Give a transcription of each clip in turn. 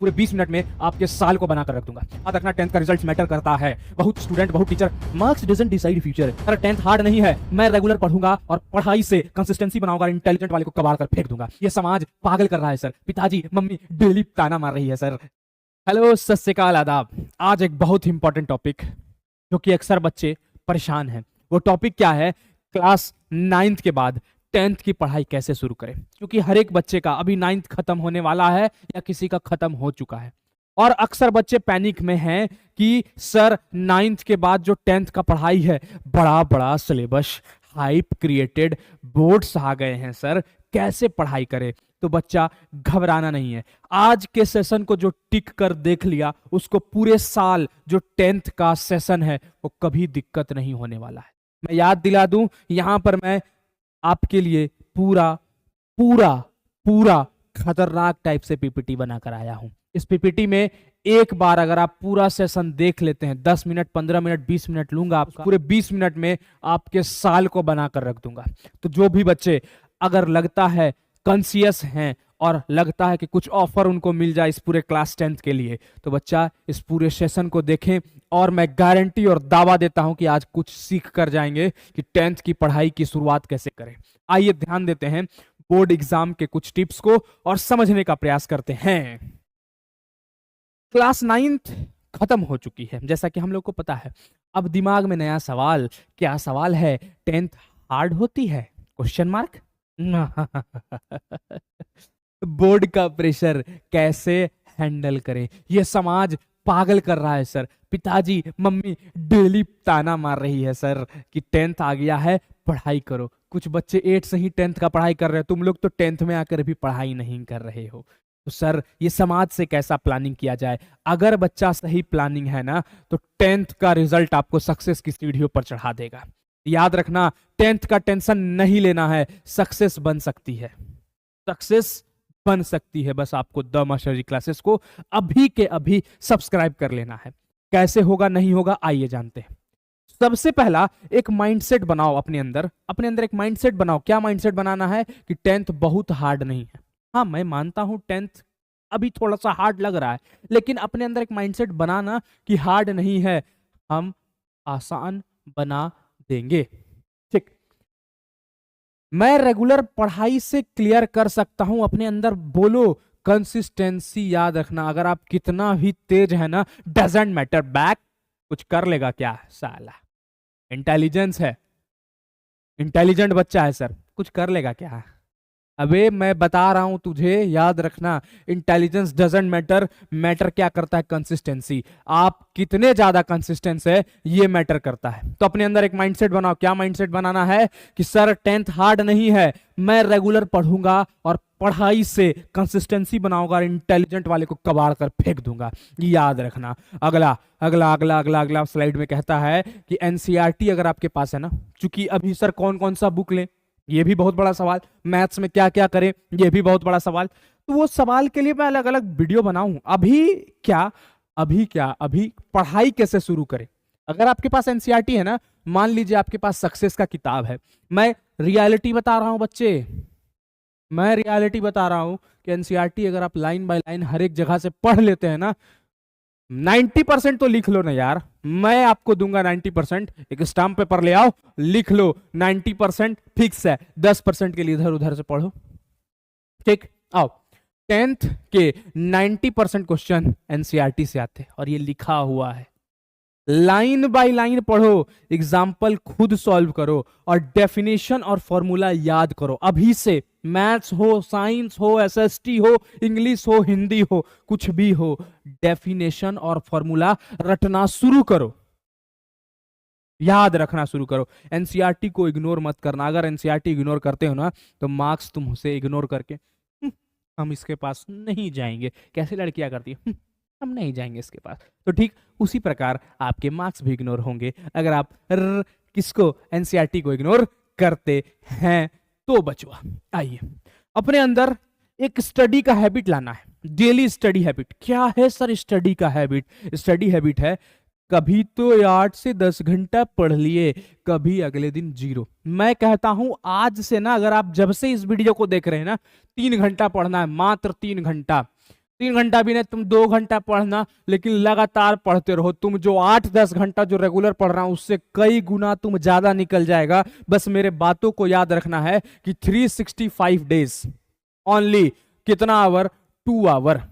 पूरे 20 मिनट में आपके साल को बनाकर रख दूंगा। याद रखना 10th का रिजल्ट मैटर करता है, बहुत स्टूडेंट बहुत teacher, marks doesn't decide future. अगर 10th हार्ड नहीं है, मैं रेगुलर पढ़ूंगा और पढ़ाई से कंसिस्टेंसी बनाऊंगा, इंटेलिजेंट वाले को कबाड़ कर फेंक दूंगा। ये समाज पागल कर रहा है सर, पिताजी मम्मी डेली ताना मार रही है सर। हेलो सत श्री अकाल आदाब। आज एक बहुत ही इंपॉर्टेंट टॉपिक जो कि अक्सर बच्चे परेशान हैं, वो टॉपिक क्या है, क्लास 9th के बाद 10th की पढ़ाई कैसे शुरू करें। क्योंकि हर एक बच्चे का अभी 9th खत्म होने वाला है या किसी का खत्म हो चुका है, और अक्सर बच्चे पैनिक में हैं कि सर 9th के बाद जो 10th का पढ़ाई है, बड़ा बड़ा सिलेबस, हाइप क्रिएटेड, बोर्ड्स आ गए हैं सर, कैसे पढ़ाई करें। तो बच्चा घबराना नहीं है। आज के सेशन को जो टिक कर देख लिया, उसको पूरे साल जो 10th का सेशन है वो कभी दिक्कत नहीं होने वाला है। मैं याद दिला दूं, यहां पर मैं आपके लिए पूरा पूरा पूरा खतरनाक टाइप से पीपीटी बनाकर आया हूं। इस पीपीटी में एक बार अगर आप पूरा सेशन देख लेते हैं, 10 मिनट 15 मिनट 20 मिनट लूंगा, आप पूरे 20 मिनट में आपके साल को बनाकर रख दूंगा। तो जो भी बच्चे अगर लगता है कॉन्शियस हैं और लगता है कि कुछ ऑफर उनको मिल जाए इस पूरे क्लास 10th के लिए, तो बच्चा इस पूरे सेशन को देखें, और मैं गारंटी और दावा देता हूं कि आज कुछ सीख कर जाएंगे कि 10th की पढ़ाई की शुरुआत कैसे करें। आइए ध्यान देते हैं बोर्ड एग्जाम के कुछ टिप्स को और समझने का प्रयास करते हैं। क्लास 9th खत्म हो चुकी है, जैसा कि हम लोग को पता है। अब दिमाग में नया सवाल, क्या सवाल है, 10th हार्ड होती है, क्वेश्चन मार्क। बोर्ड का प्रेशर कैसे हैंडल करें, यह समाज पागल कर रहा है सर, पिताजी मम्मी डेली ताना मार रही है सर कि 10th आ गया है, पढ़ाई करो। कुछ बच्चे 8 से ही 10th का पढ़ाई कर रहे हैं, तुम लोग तो 10th में आकर भी पढ़ाई नहीं कर रहे हो। तो सर ये समाज से कैसा प्लानिंग किया जाए। अगर बच्चा सही प्लानिंग है ना, तो 10th का रिजल्ट आपको सक्सेस की सीढ़ियों पर चढ़ा देगा। याद रखना, 10th का टेंशन नहीं लेना है, सक्सेस बन सकती है, सक्सेस बन सकती है। बस आपको द मास्टर जी क्लासेस को अभी के अभी सब्सक्राइब कर लेना है। कैसे होगा नहीं होगा, आइए जानते हैं। सबसे पहला एक माइंडसेट बनाओ अपने अंदर एक माइंडसेट बनाओ। क्या माइंडसेट बनाना है कि 10th बहुत हार्ड नहीं है। हाँ, मैं मानता हूं 10th अभी थोड़ा सा हार्ड लग रहा है, लेकिन अपने अंदर एक माइंडसेट बनाना कि हार्ड नहीं है, हम आसान बना देंगे। ठीक, मैं रेगुलर पढ़ाई से क्लियर कर सकता हूं। अपने अंदर बोलो कंसिस्टेंसी। याद रखना, अगर आप कितना भी तेज है ना, डजंट मैटर, बैक कुछ कर लेगा क्या साला, इंटेलिजेंस है, इंटेलिजेंट बच्चा है सर, कुछ कर लेगा क्या। अबे मैं बता रहा हूं तुझे, याद रखना, इंटेलिजेंस डजंट मैटर, मैटर क्या करता है, कंसिस्टेंसी। आप कितने ज्यादा कंसिस्टेंस है ये मैटर करता है। तो अपने अंदर एक माइंडसेट बनाओ। क्या माइंडसेट बनाना है कि सर 10th हार्ड नहीं है, मैं रेगुलर पढ़ूंगा और पढ़ाई से कंसिस्टेंसी बनाऊंगा, इंटेलिजेंट वाले को कबाड़ कर फेंक दूंगा। याद रखना। अगला अगला अगला अगला अगला स्लाइड में कहता है कि एनसीईआरटी अगर आपके पास है ना, चूंकि अभी सर कौन कौन सा बुक लें, ये भी बहुत बड़ा सवाल, मैथ्स में क्या क्या करें, ये भी बहुत बड़ा सवाल। तो वो सवाल के लिए मैं अलग अलग वीडियो बनाऊं। अभी पढ़ाई कैसे शुरू करें। अगर आपके पास एनसीईआरटी है ना, मान लीजिए आपके पास सक्सेस का किताब है, मैं रियलिटी बता रहा हूं बच्चे, मैं रियलिटी बता रहा हूं कि एनसीईआरटी अगर आप लाइन बाय लाइन हर एक जगह से पढ़ लेते हैं ना, 90% तो लिख लो ना यार, मैं आपको दूंगा 90%। एक स्टाम्प पेपर ले आओ, लिख लो 90% फिक्स है, 10% के लिए इधर उधर से पढ़ो। ठीक, आओ। 10th के 90% क्वेश्चन एनसीईआरटी से आते हैं और ये लिखा हुआ है, लाइन बाय लाइन पढ़ो, एग्जाम्पल खुद सॉल्व करो और डेफिनेशन और फॉर्मूला याद करो अभी से। मैथ्स हो, साइंस हो, एसएसटी हो, इंग्लिश हो, हिंदी हो, कुछ भी हो, डेफिनेशन और फॉर्मूला रटना शुरू करो, याद रखना शुरू करो। एनसीईआरटी को इग्नोर मत करना। अगर एनसीईआरटी इग्नोर करते हो ना, तो मार्क्स तुमसे इग्नोर करके हम इसके पास नहीं जाएंगे, कैसे लड़कियां करती है, हम नहीं जाएंगे इसके पास। तो ठीक उसी प्रकार आपके मार्क्स भी इग्नोर होंगे अगर आप किसको, एनसीईआरटी को इग्नोर करते हैं। तो बचवा, आइए अपने अंदर एक स्टडी का हैबिट लाना है, डेली स्टडी हैबिट। क्या है सर स्टडी का हैबिट? स्टडी हैबिट है कभी तो 8 से 10 घंटा पढ़ लिए, कभी अगले दिन 0। मैं कहता हूं आज से ना, अगर आप जब से इस वीडियो को देख रहे हैं ना, 3 घंटा पढ़ना है, मात्र 3 घंटा। 3 घंटा भी नहीं, तुम 2 घंटा पढ़ना, लेकिन लगातार पढ़ते रहो। तुम जो 8-10 घंटा जो रेगुलर पढ़ रहा हूं उससे कई गुना तुम ज्यादा निकल जाएगा। बस मेरे बातों को याद रखना है कि 365 डेज ओनली, कितना आवर, 2 आवर,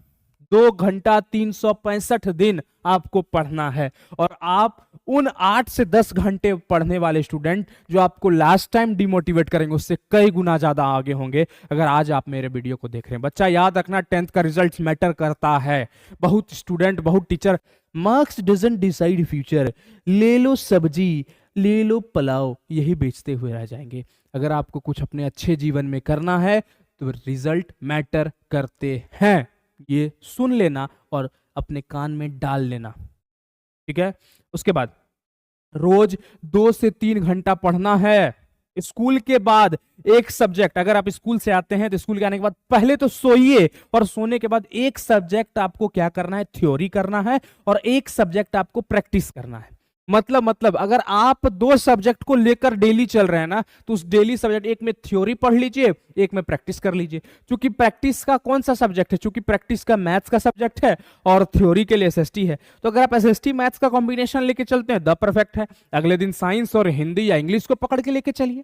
2 घंटा 365 दिन आपको पढ़ना है। और आप उन 8 से 10 घंटे पढ़ने वाले स्टूडेंट जो आपको लास्ट टाइम डिमोटिवेट करेंगे उससे कई गुना ज्यादा आगे होंगे अगर आज आप मेरे वीडियो को देख रहे हैं। बच्चा याद रखना, 10th का रिजल्ट मैटर करता है। बहुत स्टूडेंट, बहुत teacher, marks doesn't decide future, ले लो सब्जी, ले लो पुलाव, यही बेचते हुए रह जाएंगे। अगर आपको कुछ अपने अच्छे जीवन में करना है तो रिजल्ट मैटर करते हैं, ये सुन लेना और अपने कान में डाल लेना, ठीक है। उसके बाद रोज 2 से 3 घंटा पढ़ना है। स्कूल के बाद एक सब्जेक्ट, अगर आप स्कूल से आते हैं तो स्कूल के आने के बाद पहले तो सोइए, और सोने के बाद एक सब्जेक्ट आपको क्या करना है, थ्योरी करना है, और एक सब्जेक्ट आपको प्रैक्टिस करना है। मतलब अगर आप 2 सब्जेक्ट को लेकर डेली चल रहे हैं ना, तो उस डेली सब्जेक्ट, एक में थ्योरी पढ़ लीजिए, एक में प्रैक्टिस कर लीजिए। क्योंकि प्रैक्टिस का कौन सा सब्जेक्ट है, क्योंकि प्रैक्टिस का मैथ्स का सब्जेक्ट है और थ्योरी के लिए एसएसटी है। तो अगर आप एसएसटी मैथ्स का कॉम्बिनेशन लेके चलते हैं द परफेक्ट है। अगले दिन साइंस और हिंदी या इंग्लिश को पकड़ के लेके चलिए।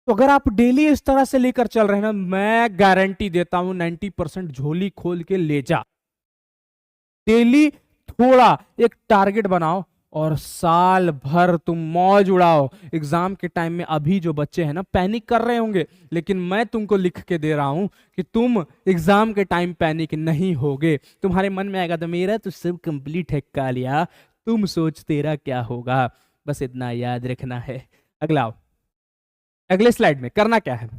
तो अगर आप डेली इस तरह से लेकर चल रहे हैं ना, मैं गारंटी देता हूं 90% झोली खोल के ले जा। डेली थोड़ा एक टारगेट बनाओ और साल भर तुम मौज उड़ाओ। एग्जाम के टाइम में अभी जो बच्चे हैं ना पैनिक कर रहे होंगे, लेकिन मैं तुमको लिख के दे रहा हूं कि तुम एग्जाम के टाइम पैनिक नहीं होगे। तुम्हारे मन में आएगा तो मेरा तो सब कंप्लीट है कालिया, तुम सोच तेरा क्या होगा। बस इतना याद रखना है। अगला आओ, अगले स्लाइड में करना क्या है,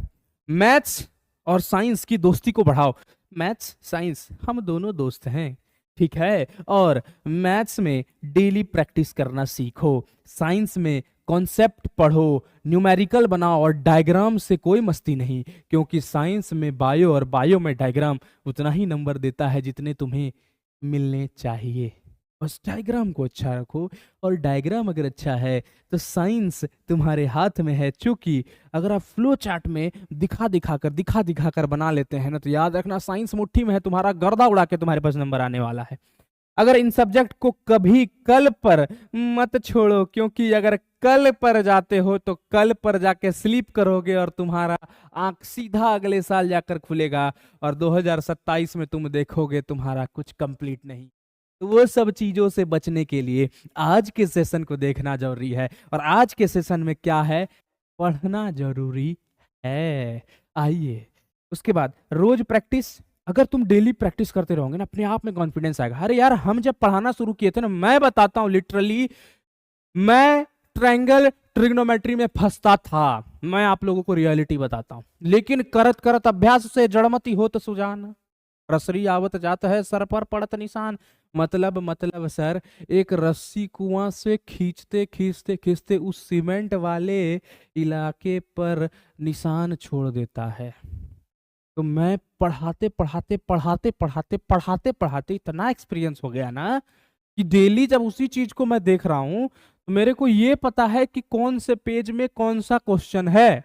मैथ्स और साइंस की दोस्ती को बढ़ाओ। मैथ्स साइंस हम दोनों दोस्त हैं, ठीक है। और मैथ्स में डेली प्रैक्टिस करना सीखो, साइंस में कॉन्सेप्ट पढ़ो, न्यूमेरिकल बनाओ, और डायग्राम से कोई मस्ती नहीं, क्योंकि साइंस में बायो और बायो में डायग्राम उतना ही नंबर देता है जितने तुम्हें मिलने चाहिए। बस डायग्राम को अच्छा रखो, और डायग्राम अगर अच्छा है तो साइंस तुम्हारे हाथ में है। क्योंकि अगर आप फ्लो चार्ट में दिखा दिखा कर बना लेते हैं ना, तो याद रखना साइंस मुट्ठी में है, तुम्हारा गर्दा उड़ा के तुम्हारे पास नंबर आने वाला है। अगर इन सब्जेक्ट को कभी कल पर मत छोड़ो, क्योंकि अगर कल पर जाते हो तो कल पर जाके स्लीप करोगे और तुम्हारा आंख सीधा अगले साल जाकर खुलेगा, और 2027 में तुम देखोगे तुम्हारा कुछ कंप्लीट नहीं। तो वो सब चीजों से बचने के लिए आज के सेशन को देखना जरूरी है। और आज के सेशन में क्या है, पढ़ना जरूरी है। आइए, उसके बाद रोज प्रैक्टिस। अगर तुम डेली प्रैक्टिस करते रहोगे ना, अपने आप में कॉन्फिडेंस आएगा। अरे यार, हम जब पढ़ाना शुरू किए थे ना, मैं बताता हूँ लिटरली, मैं ट्रायंगल ट्रिग्नोमेट्री में फंसता था। मैं आप लोगों को रियलिटी बताता हूँ। लेकिन करत करत अभ्यास से जड़मती हो तो सुजान, रसरी आवत जाता है सर पर पड़त निशान। मतलब सर, एक रस्सी कुआं से खींचते खींचते खींचते उस सीमेंट वाले इलाके पर निशान छोड़ देता है। तो मैं पढ़ाते पढ़ाते पढ़ाते पढ़ाते पढ़ाते पढ़ाते इतना एक्सपीरियंस हो गया ना, कि डेली जब उसी चीज को मैं देख रहा हूं तो मेरे को ये पता है कि कौन से पेज में कौन सा क्वेश्चन है।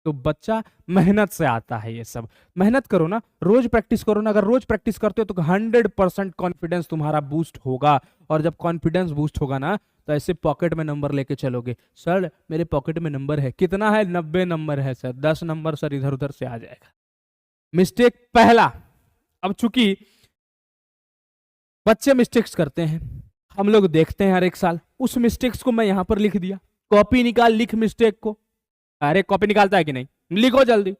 तो बच्चा मेहनत से आता है ये सब। मेहनत करो ना, रोज प्रैक्टिस करो ना। अगर रोज प्रैक्टिस करते हो तो 100% कॉन्फिडेंस तुम्हारा बूस्ट होगा। और जब कॉन्फिडेंस बूस्ट होगा ना, तो ऐसे पॉकेट में नंबर लेके चलोगे। सर मेरे पॉकेट में नंबर है, कितना है, 90 नंबर है सर, 10 नंबर सर इधर उधर से आ जाएगा। मिस्टेक पहला, अब चूंकि बच्चे मिस्टेक्स करते हैं, हम लोग देखते हैं हर एक साल, उस मिस्टेक्स को मैं यहां पर लिख दिया। कॉपी निकाल, लिख मिस्टेक को। अरे कॉपी निकालता है कि नहीं, लिखो जल्दी।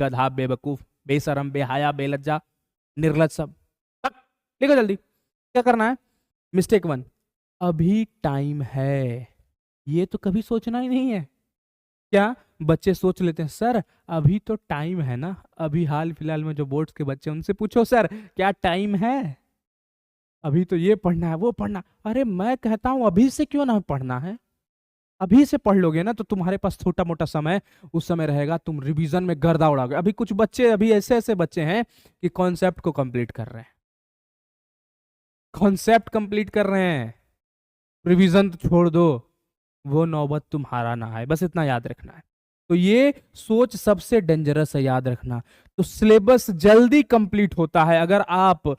गधा, बेवकूफ, बेशरम, बेहाया, बेलज्जा, निर्लज, सब लिखो जल्दी। क्या करना है, मिस्टेक 1, अभी टाइम है। ये तो कभी सोचना ही नहीं है। क्या बच्चे सोच लेते हैं, सर अभी तो टाइम है ना। अभी हाल फिलहाल में जो बोर्ड्स के बच्चे, उनसे पूछो सर क्या टाइम है, अभी तो ये पढ़ना है वो पढ़ना। अरे मैं कहता हूं अभी से क्यों ना पढ़ना है, अभी से पढ़ लोगे ना तो तुम्हारे पास छोटा मोटा समय उस समय रहेगा, तुम रिवीजन में गर्दा उड़ाओगे। अभी कुछ बच्चे, अभी ऐसे ऐसे बच्चे हैं कि कॉन्सेप्ट को कंप्लीट कर रहे हैं, कॉन्सेप्ट कंप्लीट कर रहे हैं, रिवीजन तो छोड़ दो, वो नौबत तुम्हारा ना है। बस इतना याद रखना है। तो ये सोच सबसे डेंजरस है, याद रखना। तो सिलेबस जल्दी कंप्लीट होता है। अगर आप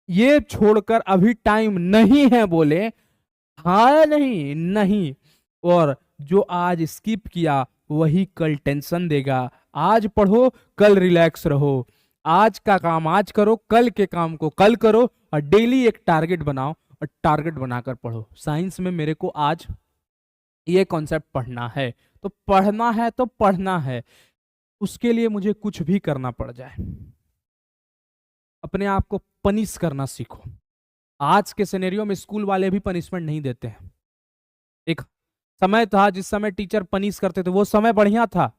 ये छोड़कर अभी टाइम नहीं है बोले, हाँ नहीं नहीं, और जो आज स्किप किया वही कल टेंशन देगा। आज पढ़ो, कल रिलैक्स रहो। आज का काम आज करो, कल के काम को कल करो, और डेली एक टारगेट बनाओ और टारगेट बनाकर पढ़ो। साइंस में मेरे को आज ये कॉन्सेप्ट पढ़ना है, तो पढ़ना है तो पढ़ना है, उसके लिए मुझे कुछ भी करना पड़ जाए। अपने आप को पनिश करना सीखो। आज के सिनेरियो में स्कूल वाले भी पनिशमेंट नहीं देते हैं। एक समय था जिस समय टीचर पनिश करते थे, वो समय बढ़िया था।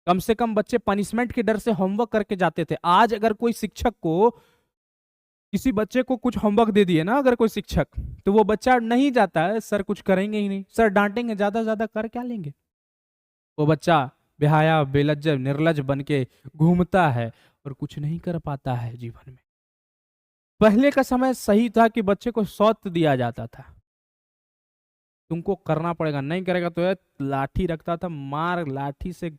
कम से कम बच्चे पनिशमेंट के डर से होमवर्क करके जाते थे। आज अगर कोई शिक्षक को किसी बच्चे को कुछ होमवर्क दे दिए ना, अगर कोई शिक्षक, तो वो बच्चा नहीं जाता है, सर कुछ करेंगे ही नहीं, सर डांटेंगे, ज्यादा से ज्यादा कर क्या लेंगे। वो बच्चा बेहया बेलज्ज निर्लज बन के घूमता है और कुछ नहीं कर पाता है जीवन में। पहले का समय सही था कि बच्चे को सौत दिया जाता था, तुमको करना पड़ेगा, नहीं करेगा तो लाठी रखता था, मार लाठी से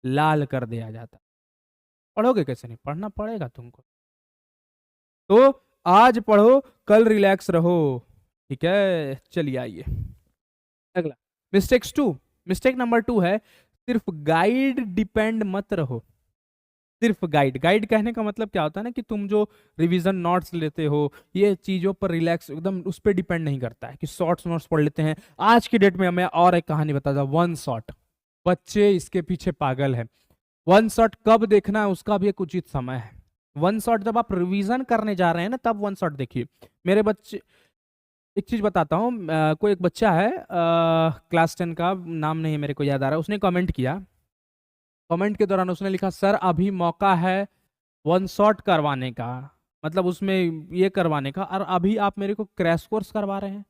लाल कर दिया जाता। पढ़ोगे कैसे? नहीं पढ़ना पड़ेगा तुमको। तो आज पढ़ो, कल रिलैक्स रहो। ठीक है, चलिए आइए अगला। मिस्टेक्स टू, मिस्टेक नंबर 2 है सिर्फ गाइड डिपेंड मत रहो। सिर्फ गाइड, गाइड कहने का मतलब क्या होता है ना, कि तुम जो रिवीजन नोट्स लेते हो, ये चीजों पर रिलैक्स एकदम उस पर डिपेंड नहीं करता है कि शॉर्ट्स नोट्स पढ़ लेते हैं। आज की डेट में मैं और एक कहानी बताता हूं, वन शॉट। बच्चे इसके पीछे पागल है। वन शॉट कब देखना है उसका भी एक उचित समय है। वन शॉट जब आप रिवीजन करने जा रहे हैं ना, तब वन शॉट देखिए। मेरे बच्चे, एक चीज बताता हूँ, कोई एक बच्चा है क्लास 10 का, नाम नहीं है मेरे को याद आ रहा, उसने कमेंट किया। कमेंट के दौरान उसने लिखा, सर अभी मौका है वन शॉट करवाने का, मतलब उसमें ये करवाने का, और अभी आप मेरे को क्रैश कोर्स करवा रहे हैं।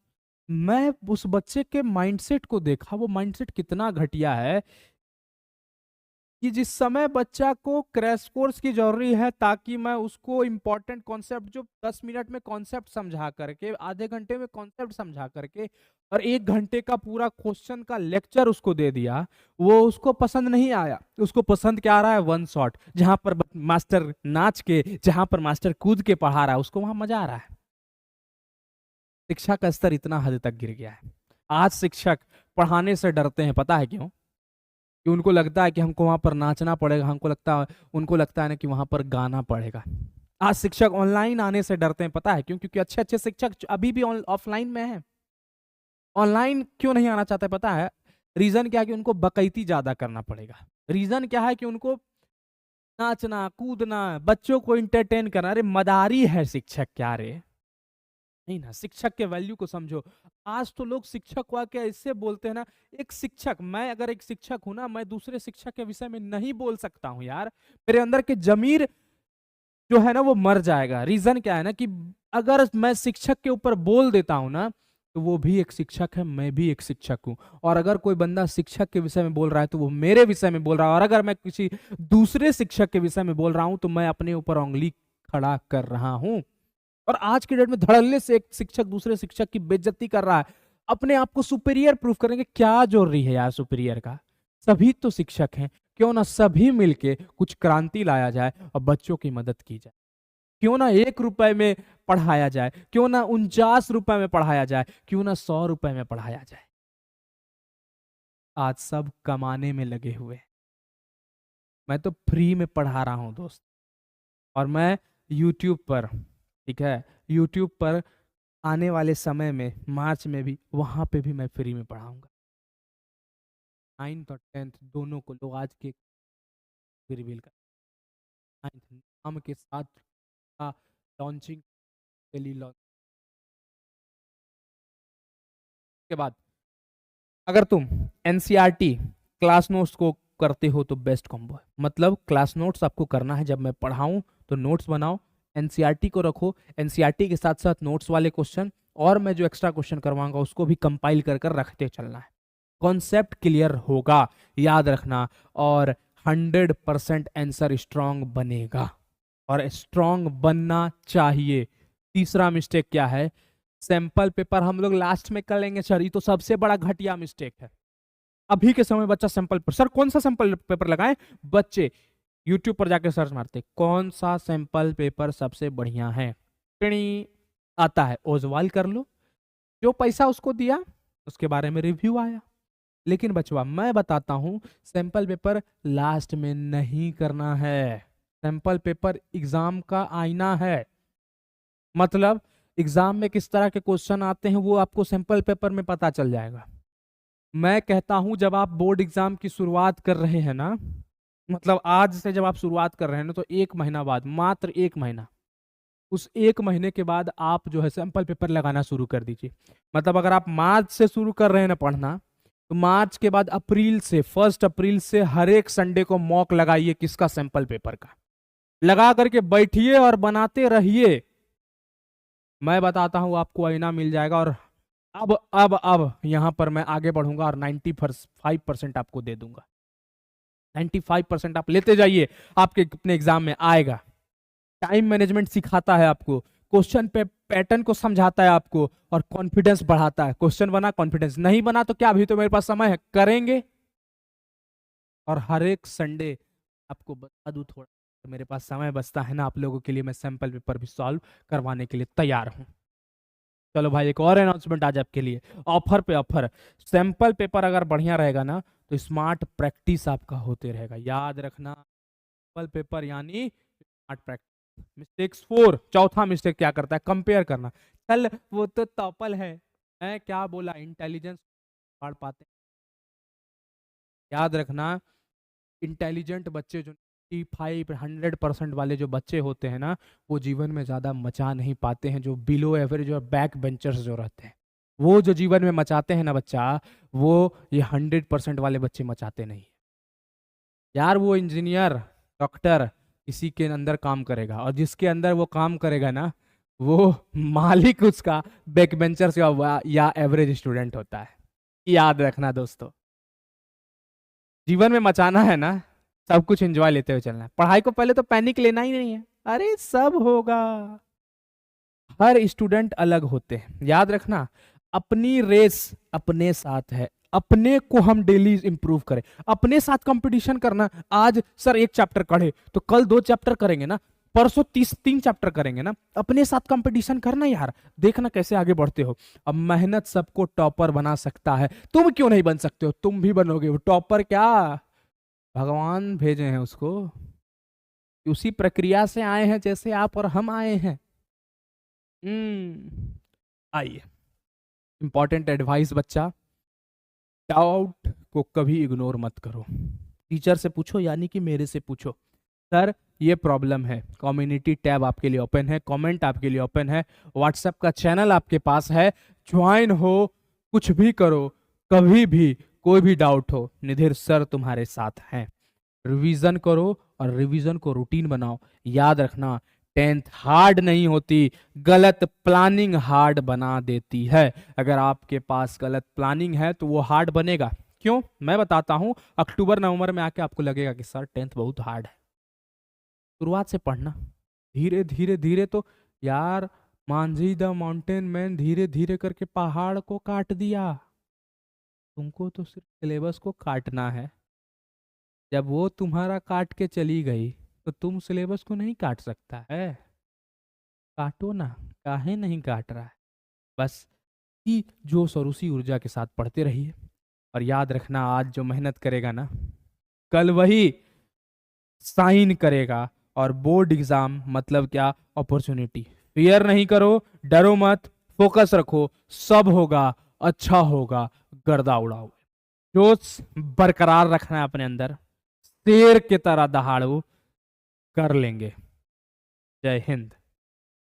मैं उस बच्चे के माइंडसेट को देखा, वो माइंडसेट कितना घटिया है कि जिस समय बच्चा को क्रैश कोर्स की जरूरी है ताकि मैं उसको इंपॉर्टेंट कॉन्सेप्ट, जो 10 मिनट में कॉन्सेप्ट समझा करके, आधे घंटे में कॉन्सेप्ट समझा करके, और 1 घंटे का पूरा क्वेश्चन का लेक्चर उसको दे दिया, वो उसको पसंद नहीं आया। उसको पसंद क्या आ रहा है? वन शॉट, जहां पर मास्टर नाच के, जहां पर मास्टर कूद के पढ़ा रहा है, उसको वहां मजा आ रहा है। शिक्षा का स्तर इतना हद तक गिर गया है। आज शिक्षक पढ़ाने से डरते हैं, पता है क्यों? कि उनको लगता है कि हमको वहां पर नाचना पड़ेगा, हमको लगता है, उनको लगता है ना कि वहां पर गाना पड़ेगा। आज शिक्षक ऑनलाइन आने से डरते हैं, पता है क्यों? क्योंकि अच्छे अच्छे शिक्षक अभी भी ऑफलाइन में हैं। ऑनलाइन क्यों नहीं आना चाहते पता है? रीजन क्या है? कि उनको बकैती ज्यादा करना पड़ेगा। रीजन क्या है? कि उनको नाचना कूदना, बच्चों को इंटरटेन करना। अरे मदारी है शिक्षक क्या रे? नहीं ना, शिक्षक के वैल्यू को समझो। आज तो लोग शिक्षक को आके ऐसे बोलते हैं ना, एक शिक्षक, मैं अगर एक शिक्षक हूं ना, मैं दूसरे शिक्षक के विषय में नहीं बोल सकता हूं यार। मेरे अंदर के जमीर जो है ना वो मर जाएगा। रीजन क्या है ना, कि अगर मैं शिक्षक के ऊपर बोल देता हूं ना, तो वो भी एक शिक्षक है, मैं भी एक शिक्षक हूं। और अगर कोई बंदा शिक्षक के विषय में बोल रहा है तो वो मेरे विषय में बोल रहा है, और अगर मैं किसी दूसरे शिक्षक के विषय में बोल रहा हूं तो मैं अपने ऊपर उंगली खड़ा कर रहा हूं। और आज की डेट में धड़ल्ले से एक शिक्षक दूसरे शिक्षक की बेइज्जती कर रहा है, अपने आप को सुपीरियर प्रूफ करेंगे। क्या जरूरी है यार सुपीरियर का? सभी तो शिक्षक हैं। क्यों ना सभी मिलके कुछ क्रांति लाया जाए और बच्चों की मदद की जाए। क्यों ना 1 रुपए में पढ़ाया जाए, क्यों ना 49 रुपए में पढ़ाया जाए, क्यों ना 100 रुपए में पढ़ाया जाए। आज सब कमाने में लगे हुए हैं। मैं तो फ्री में पढ़ा रहा हूं दोस्त, और मैं यूट्यूब पर, ठीक है, यूट्यूब पर आने वाले समय में मार्च में भी, वहां पे भी मैं फ्री में पढ़ाऊंगा। 9th और 10th दोनों को लोग आज के रिवील कर, 9th नाम के साथ का लॉन्चिंग के लिए लॉन्च के बाद, अगर तुम एनसीईआरटी क्लास नोट्स को करते हो तो बेस्ट कॉम्बो है। मतलब क्लास नोट्स आपको करना है, जब मैं पढ़ाऊं तो नोट्स बनाओ, एनसीईआरटी को रखो, एनसीईआरटी के साथ साथ नोट्स वाले क्वेश्चन, और मैं जो एक्स्ट्रा क्वेश्चन करवाऊंगा उसको भी कंपाइल कर कर रखते चलना है। कॉन्सेप्ट क्लियर होगा, याद रखना, और 100% आंसर स्ट्रांग बनेगा, और स्ट्रांग बनना चाहिए। तीसरा मिस्टेक क्या है? सैंपल पेपर हम लोग लास्ट में कर लेंगे सर, ये तो सबसे बड़ा घटिया मिस्टेक है। अभी के समय बच्चा सैंपल पर, सर कौन सा सैंपल पेपर लगाएं? बच्चे यूट्यूब पर जाके सर्च मारते कौन सा सैंपल पेपर सबसे बढ़िया है, टिणी आता है, ओजवाल कर लो। जो पैसा उसको दिया उसके बारे में रिव्यू आया। लेकिन बचवा मैं बताता हूं, सैंपल पेपर लास्ट में नहीं करना है। सैंपल पेपर एग्जाम का आईना है। मतलब एग्जाम में किस तरह के क्वेश्चन आते हैं वो आपको सैंपल पेपर में पता चल जाएगा। मैं कहता हूं जब आप बोर्ड एग्जाम की शुरुआत कर रहे हैं ना, मतलब आज से जब आप शुरुआत कर रहे हैं ना, तो 1 महीना बाद, मात्र 1 महीना, उस 1 महीने के बाद आप जो है सैंपल पेपर लगाना शुरू कर दीजिए। मतलब अगर आप मार्च से शुरू कर रहे हैं ना पढ़ना, तो मार्च के बाद अप्रैल से, 1 अप्रैल से हर एक संडे को मॉक लगाइए किसका, सैंपल पेपर का। लगा करके बैठिए और बनाते रहिए। मैं बताता हूं आपको आईना मिल जाएगा। और अब यहां पर मैं आगे बढ़ूंगा और 95% आपको दे दूंगा। 95% आप लेते जाइए, आपके अपने एग्जाम में आएगा। टाइम मैनेजमेंट सिखाता है आपको, क्वेश्चन पे पैटर्न को समझाता है आपको, और कॉन्फिडेंस बढ़ाता है। क्वेश्चन बना, कॉन्फिडेंस नहीं बना तो क्या, अभी तो मेरे पास समय है, करेंगे। और हर एक संडे आपको बता दूं, थोड़ा मेरे पास समय बचता है ना आप लोगों के लिए, मैं सैंपल पेपर भी सॉल्व करवाने के लिए तैयार हूं। चलो भाई, एक और अनाउंसमेंट आज आपके लिए, ऑफर पे ऑफर। सैंपल पेपर अगर बढ़िया रहेगा ना, तो स्मार्ट प्रैक्टिस आपका होते रहेगा। याद रखना, सैंपल पेपर यानी स्मार्ट प्रैक्टिस। मिस्टेक्स 4, चौथा मिस्टेक क्या करता है, कंपेयर करना। चल वो तो टॉपल है क्या बोला, इंटेलिजेंस पढ़ पाते। याद रखना, इंटेलिजेंट बच्चे जो 500% वाले जो बच्चे होते हैं ना, वो जीवन में ज्यादा मचा नहीं पाते हैं। जो बिलो एवरेज और बैक बेंचर्स जो रहते हैं, वो जो जीवन में मचाते हैं ना बच्चा, वो ये 100% वाले बच्चे मचाते नहीं। यार वो इंजीनियर, डॉक्टर किसी के अंदर काम करेगा, और जिसके अंदर वो काम करेगा ना, वो मालिक उसका बैक बेंचर्स या एवरेज स्टूडेंट होता है। याद रखना दोस्तों, जीवन में मचाना है ना, सब कुछ एंजॉय लेते हुए चलना है। पढ़ाई को पहले तो पैनिक लेना ही नहीं है, अरे सब होगा। हर स्टूडेंट अलग होते हैं, याद रखना। अपनी रेस अपने साथ है, अपने को हम डेली इंप्रूव करें, अपने साथ कंपटीशन करना। आज सर 1 चैप्टर पढ़े तो कल 2 चैप्टर करेंगे ना, परसों 3 चैप्टर करेंगे ना। अपने साथ कंपटीशन करना यार, देखना कैसे आगे बढ़ते हो। अब मेहनत सबको टॉपर बना सकता है, तुम क्यों नहीं बन सकते हो, तुम भी बनोगे। वो टॉपर क्या, भगवान भेजे हैं उसको, उसी प्रक्रिया से आए हैं जैसे आप और हम आए हैं। आइए, इंपॉर्टेंट एडवाइस बच्चा, डाउट को कभी इग्नोर मत करो। टीचर से पूछो, यानी कि मेरे से पूछो, सर ये प्रॉब्लम है। कम्युनिटी टैब आपके लिए ओपन है, कमेंट आपके लिए ओपन है, व्हाट्सएप का चैनल आपके पास है, ज्वाइन हो, कुछ भी करो, कभी भी कोई भी डाउट हो, निधिर सर तुम्हारे साथ हैं। रिवीजन करो और रिवीजन को रूटीन बनाओ। याद रखना, 10th हार्ड नहीं होती, गलत प्लानिंग हार्ड बना देती है। अगर आपके पास गलत प्लानिंग है तो वो हार्ड बनेगा। क्यों, मैं बताता हूं। अक्टूबर नवंबर में आके आपको लगेगा कि सर 10th बहुत हार्ड है। शुरुआत से पढ़ना, धीरे धीरे धीरे तो यार, मांझी द माउंटेन मैन धीरे धीरे करके पहाड़ को काट दिया। तुमको तो सिर्फ सिलेबस को काटना है। जब वो तुम्हारा काट के चली गई, तो तुम सिलेबस को नहीं काट सकता है। काटो ना, काहे नहीं काट रहा है। बस कि जोश और उसी ऊर्जा के साथ पढ़ते रहिए। और याद रखना, आज जो मेहनत करेगा ना, कल वही साइन करेगा। और बोर्ड एग्जाम मतलब क्या, अपॉर्चुनिटी। फियर नहीं करो, डरो मत, फोकस रखो, सब होगा, अच्छा होगा, गर्दा उड़ाओ। जोश बरकरार रखना है अपने अंदर, शेर की तरह दहाड़ो, कर लेंगे। जय हिंद।